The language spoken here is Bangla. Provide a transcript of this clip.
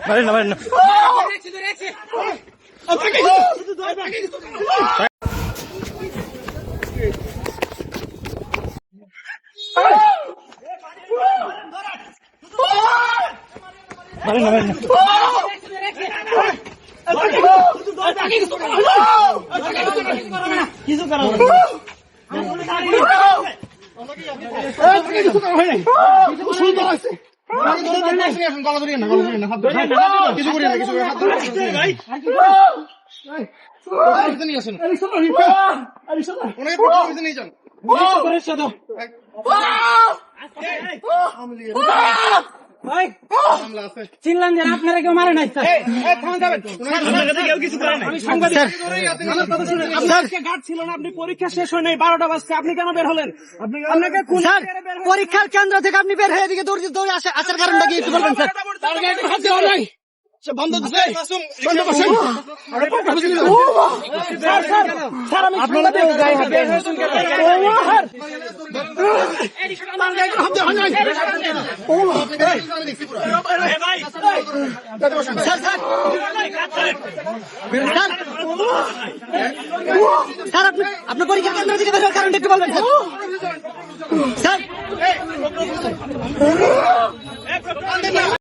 মারেন না, মারেন না। মারেন না, মারেন না। কিছু করা হবে না। চিনলাম যে আপনারা কেউ মারে নাই। গার্ড ছিল না, আপনি পরীক্ষা শেষ হয় নাই, 12টা বাজছে, আপনি কেন বের হলেন? আপনাকে পরীক্ষার কেন্দ্র থেকে আপনি বের হয়ে এদিকে দৌড়ে আসার কারণটা কি একটু বলবেন স্যার? বন্ধ আপনার পরীক্ষা কেন্দ্র থেকে বের হওয়ার কারণটা একটু বলবেন স্যার?